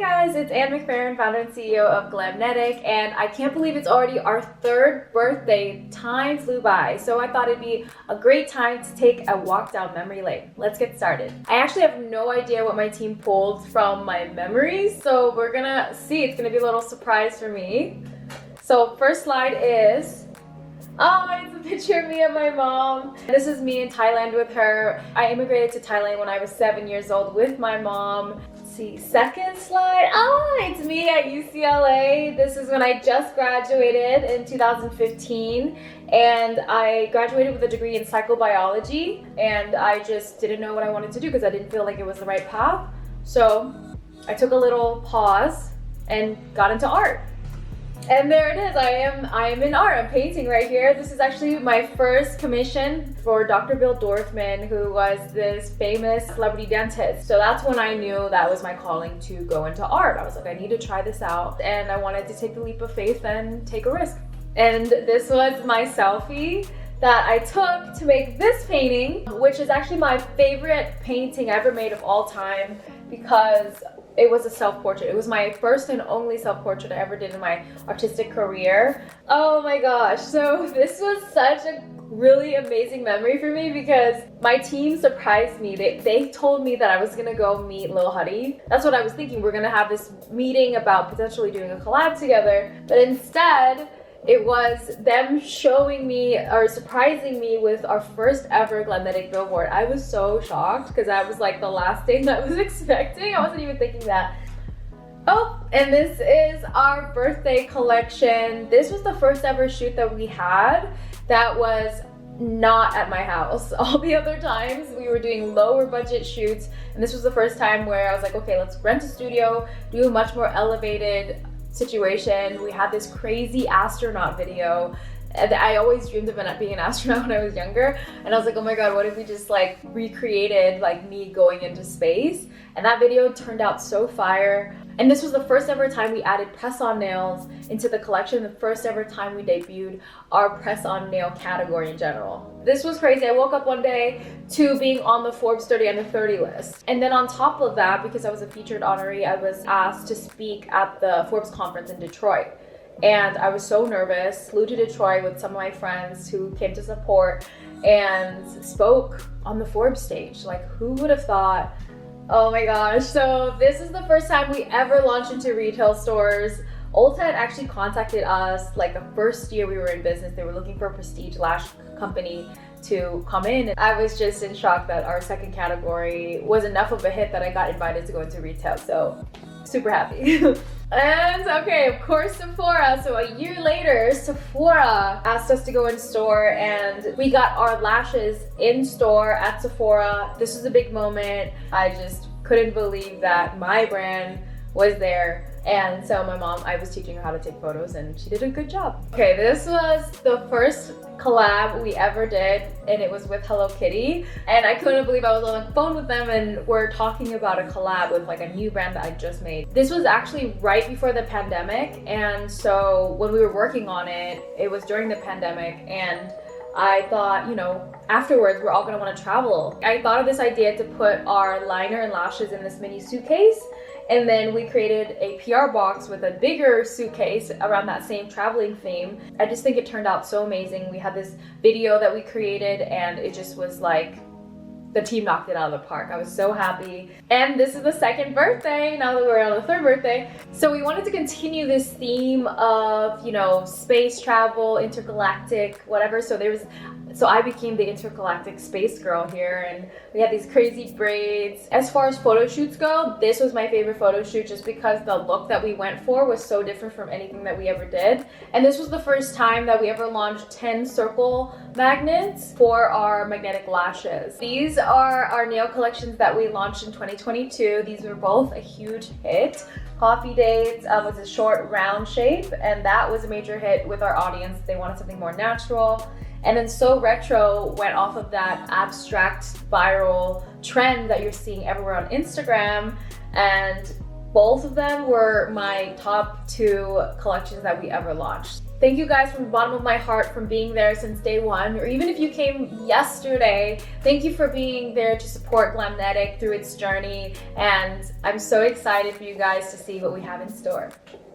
guys, it's Ann McFerran, founder and CEO of Glamnetic, and I can't believe it's already our third birthday. Time flew by, so I thought it'd be a great time to take a walk down memory lane. Let's get started. I actually have no idea what my team pulled from my memories, so we're gonna see. It's gonna be a little surprise for me. So first slide is, oh, it's a picture of me and my mom. This is me in Thailand with her. I immigrated to Thailand when I was 7 years old with my mom. Let's see, second slide. Oh, it's me at UCLA. This is when I just graduated in 2015. And I graduated with a degree in psychobiology. And I just didn't know what I wanted to do because I didn't feel like it was the right path. So I took a little pause and got into art. And there it is, I am in art, I'm painting right here. This is actually my first commission for Dr. Bill Dorfman, who was this famous celebrity dentist. So that's when I knew that was my calling to go into art. I was like, I need to try this out. And I wanted to take the leap of faith and take a risk. And this was my selfie that I took to make this painting, which is actually my favorite painting ever made of all time because it was a self-portrait. It was my first and only self-portrait I ever did in my artistic career. Oh my gosh, so this was such a really amazing memory for me because my team surprised me. They told me that I was gonna go meet Lil Huddy. That's what I was thinking. We're gonna have this meeting about potentially doing a collab together, but instead, it was them showing me or surprising me with our first ever Glamnetic billboard. I was so shocked because that was like the last thing that I was expecting. I wasn't even thinking that. Oh, and this is our birthday collection. This was the first ever shoot that we had that was not at my house. All the other times we were doing lower budget shoots, and this was the first time where I was like, okay, let's rent a studio, do a much more elevated situation. We had this crazy astronaut video. I always dreamed of being an astronaut when I was younger, and I was like, oh my god, what if we just like recreated like me going into space? And that video turned out so fire. And this was the first ever time we added press-on nails into the collection, the first ever time we debuted our press-on nail category in general. This was crazy. I woke up one day to being on the Forbes 30 Under 30 list. And then on top of that, because I was a featured honoree, I was asked to speak at the Forbes conference in Detroit. And I was so nervous, flew to Detroit with some of my friends who came to support and spoke on the Forbes stage. Like, who would have thought? Oh my gosh. So this is the first time we ever launched into retail stores. Ulta had actually contacted us like the first year we were in business. They were looking for a prestige lash company to come in. And I was just in shock that our second category was enough of a hit that I got invited to go into retail. So super happy. And okay, of course, Sephora. So a year later, Sephora asked us to go in store and we got our lashes in store at Sephora. This was a big moment. I just couldn't believe that my brand was there. And so my mom, I was teaching her how to take photos and she did a good job. Okay, this was the first collab we ever did and it was with Hello Kitty. And I couldn't believe I was on the phone with them and we're talking about a collab with like a new brand that I just made. This was actually right before the pandemic. And so when we were working on it, it was during the pandemic and I thought, you know, afterwards we're all gonna wanna travel. I thought of this idea to put our liner and lashes in this mini suitcase. And then we created a PR box with a bigger suitcase around that same traveling theme. I just think it turned out so amazing. We had this video that we created and it just was like, the team knocked it out of the park. I was so happy. And this is the second birthday, now that we're on the third birthday. So we wanted to continue this theme of, you know, space travel, intergalactic, whatever. So I became the intergalactic space girl here and we had these crazy braids. As far as photo shoots go, this was my favorite photo shoot just because the look that we went for was so different from anything that we ever did. And this was the first time that we ever launched 10 circle magnets for our magnetic lashes. These are our nail collections that we launched in 2022. These were both a huge hit. Coffee Dates was a short round shape and that was a major hit with our audience. They wanted something more natural. And then So Retro went off of that abstract viral trend that you're seeing everywhere on Instagram. And both of them were my top two collections that we ever launched. Thank you guys from the bottom of my heart from being there since day one, or even if you came yesterday, thank you for being there to support Glamnetic through its journey, and I'm so excited for you guys to see what we have in store.